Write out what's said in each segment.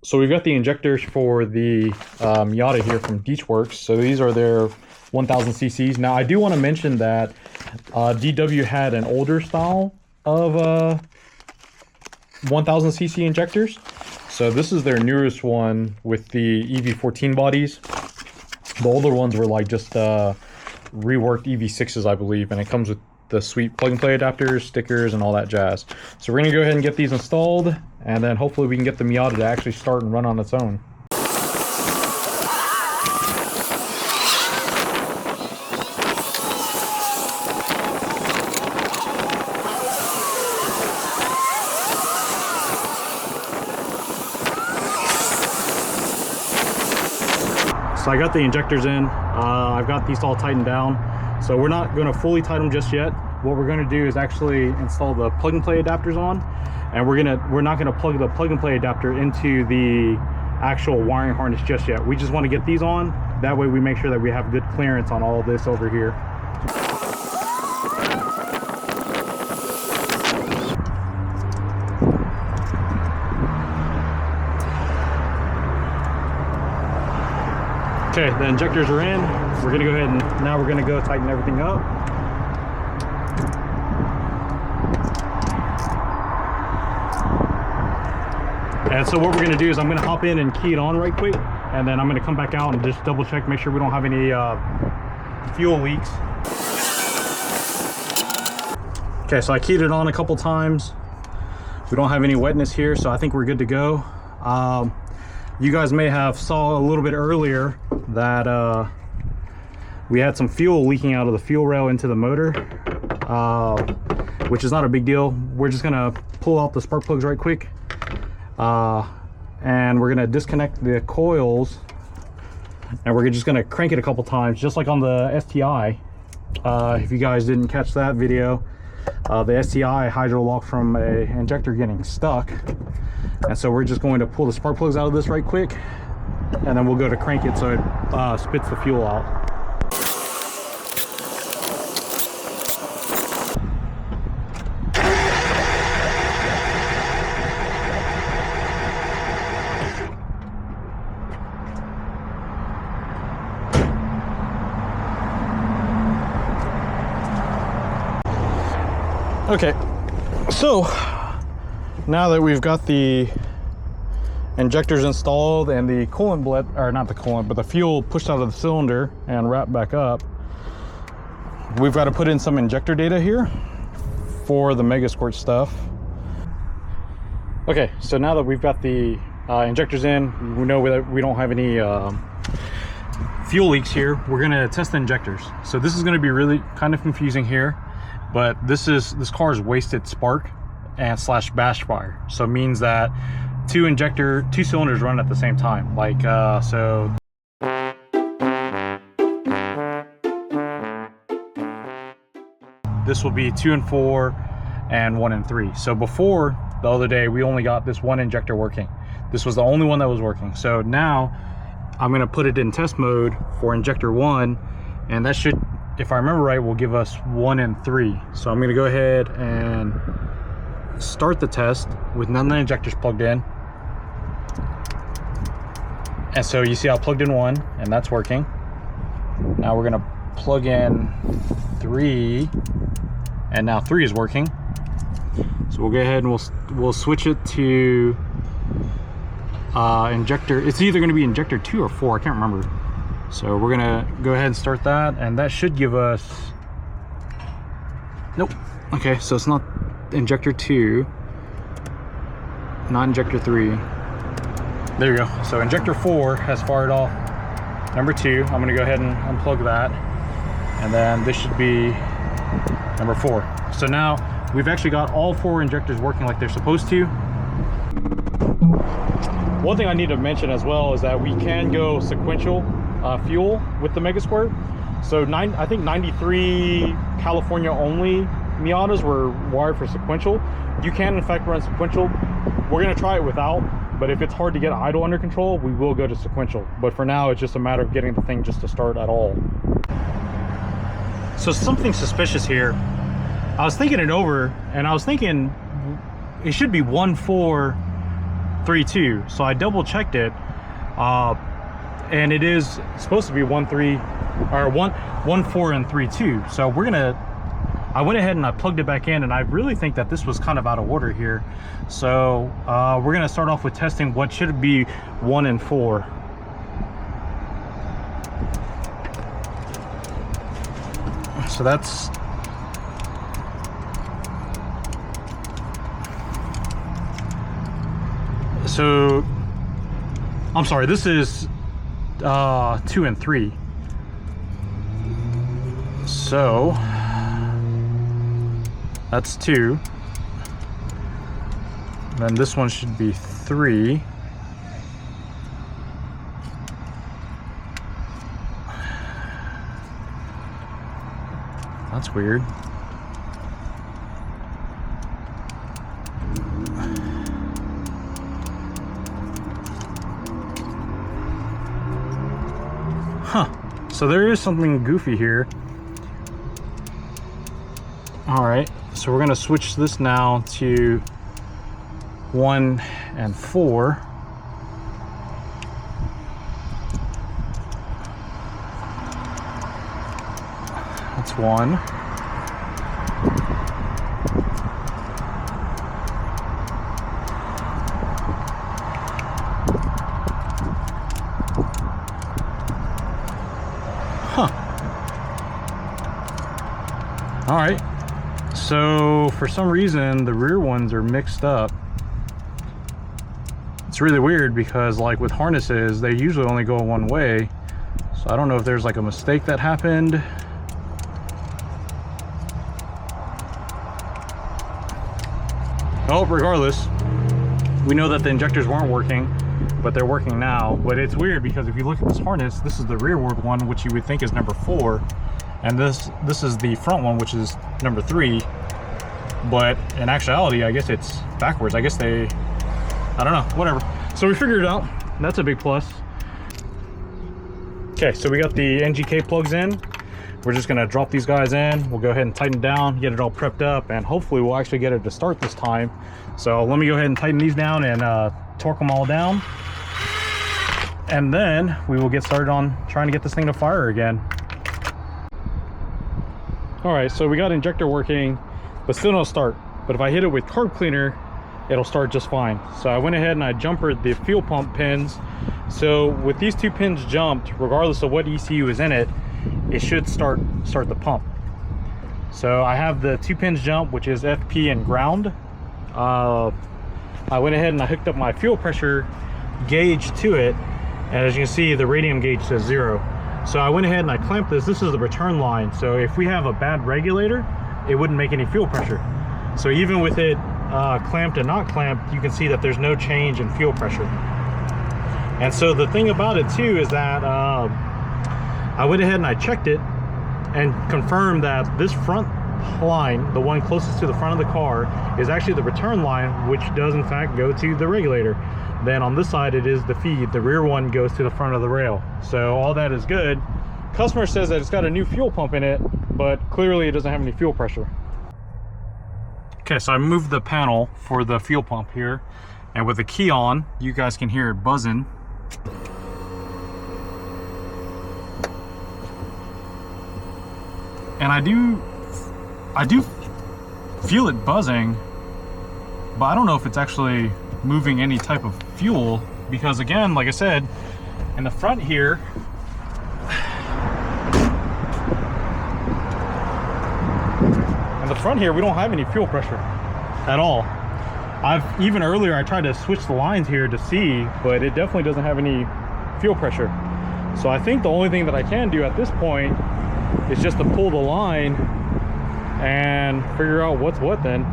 So we've got the injectors for the Miata here from Beachworks. So these are their 1000 cc's. Now I do want to mention that DW had an older style of 1000 cc injectors. So this is their newest one with the EV14 bodies. The older ones were like just reworked EV6s, I believe, and it comes with the sweet plug and play adapters, stickers, and all that jazz. So we're gonna go ahead and get these installed, and then hopefully we can get the Miata to actually start and run on its own. So I got the injectors in. I've got these all tightened down. So we're not going to fully tighten them just yet. What we're going to do is actually install the plug and play adapters on, and we're not going to plug the plug and play adapter into the actual wiring harness just yet. We just want to get these on. That way we make sure that we have good clearance on all of this over here. Okay, the injectors are in. We're gonna go ahead and now we're gonna go tighten everything up. And so what we're gonna do is I'm gonna hop in and key it on right quick, and then I'm gonna come back out and just double check, make sure we don't have any fuel leaks. Okay, so I keyed it on a couple times. We don't have any wetness here, so I think we're good to go. You guys may have saw a little bit earlier that we had some fuel leaking out of the fuel rail into the motor, which is not a big deal. We're just gonna pull out the spark plugs right quick, and we're gonna disconnect the coils, and we're just gonna crank it a couple times, just like on the STI. If you guys didn't catch that video, the STI hydro lock from a injector getting stuck. And so we're just going to pull the spark plugs out of this right quick, and then we'll go to crank it so it spits the fuel out. Okay, so now that we've got the injectors installed and the coolant bled, or not the coolant, but the fuel pushed out of the cylinder and wrapped back up, we've got to put in some injector data here for the Mega Squirt stuff. Okay, so now that we've got the injectors in, we know that we don't have any fuel leaks here. We're going to test the injectors. So this is going to be really kind of confusing here, but this car's wasted spark and slash bash fire. So it means that two cylinders run at the same time. Like, so this will be 2 and 4 and 1 and 3. So before, the other day, we only got this one injector working. This was the only one that was working. So now I'm gonna put it in test mode for injector 1, and that should, if I remember right, will give us 1 and 3. So I'm gonna go ahead and start the test with none of the injectors plugged in. And so you see I plugged in 1, and that's working. Now we're gonna plug in 3, and now 3 is working. So we'll go ahead and we'll switch it to injector. It's either gonna be injector 2 or 4, I can't remember. So we're gonna go ahead and start that, and that should give us, nope. Okay, so it's not injector 2, not injector 3. There you go. So injector 4 has fired off number 2. I'm gonna go ahead and unplug that, and then this should be number 4. So now we've actually got all 4 injectors working like they're supposed to. One thing I need to mention as well is that we can go sequential fuel with the Mega Squirt. So I think 93 California only Miatas were wired for sequential. You can in fact run sequential. We're gonna try it without, but if it's hard to get idle under control, we will go to sequential. But for now, it's just a matter of getting the thing just to start at all. So something suspicious here. I was thinking it over, and I was thinking it should be 1.4 3.2. So I double checked it, and it is supposed to be 1.3 or 1.4 and 3.2. So I went ahead and I plugged it back in, and I really think that this was kind of out of order here. So we're gonna start off with testing what should be 1 and 4. So that's I'm sorry, this is 2 and 3. So that's 2. Then this one should be 3. That's weird. Huh. So there is something goofy here. All right. So we're going to switch this now to 1 and 4. That's 1. Huh. All right. So for some reason the rear ones are mixed up. It's really weird because like with harnesses, they usually only go one way. So I don't know if there's like a mistake that happened. Oh, regardless, we know that the injectors weren't working, but they're working now. But it's weird because if you look at this harness, this is the rearward one, which you would think is number 4. And this is the front one, which is number 3. But in actuality, I guess it's backwards. I guess I don't know, whatever. So we figured it out. That's a big plus. Okay, so we got the NGK plugs in. We're just gonna drop these guys in. We'll go ahead and tighten it down, get it all prepped up, and hopefully we'll actually get it to start this time. So let me go ahead and tighten these down and torque them all down. And then we will get started on trying to get this thing to fire again. All right, so we got injector working, but still no start. But if I hit it with carb cleaner, it'll start just fine. So I went ahead and I jumpered the fuel pump pins. So with these 2 pins jumped, regardless of what ECU is in it, it should start the pump. So I have the 2 pins jump, which is FP and ground. I went ahead and I hooked up my fuel pressure gauge to it, and as you can see, the radium gauge says 0. So I went ahead and I clamped this. This is the return line. So if we have a bad regulator, it wouldn't make any fuel pressure. So even with it clamped and not clamped, you can see that there's no change in fuel pressure. And so the thing about it too is that I went ahead and I checked it and confirmed that this front line, the one closest to the front of the car, is actually the return line, which does in fact go to the regulator. Then on this side it is the feed. The rear one goes to the front of the rail. So all that is good. Customer says that it's got a new fuel pump in it, but clearly it doesn't have any fuel pressure. Okay, so I moved the panel for the fuel pump here, and with the key on, you guys can hear it buzzing. And I do feel it buzzing, but I don't know if it's actually moving any type of fuel, because again, like I said, in the front here, we don't have any fuel pressure at all. Even earlier I tried to switch the lines here to see, but it definitely doesn't have any fuel pressure. So I think the only thing that I can do at this point is just to pull the line and figure out what's what then.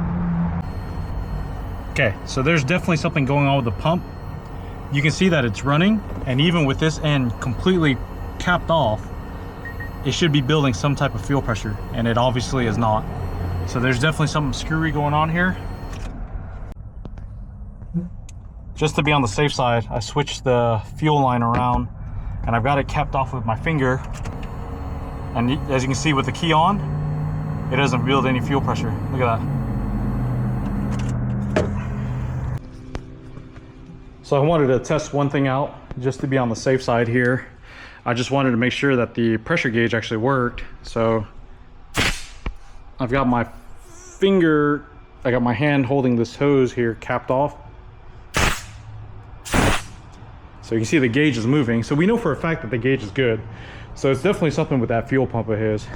Okay, so there's definitely something going on with the pump. You can see that it's running, and even with this end completely capped off, it should be building some type of fuel pressure, and it obviously is not. So there's definitely something screwy going on here. Just to be on the safe side, I switched the fuel line around, and I've got it capped off with my finger. And as you can see with the key on, it doesn't build any fuel pressure. Look at that. So I wanted to test one thing out just to be on the safe side here. I just wanted to make sure that the pressure gauge actually worked. So I've got my finger, I got my hand holding this hose here capped off. So you can see the gauge is moving. So we know for a fact that the gauge is good. So it's definitely something with that fuel pump of his.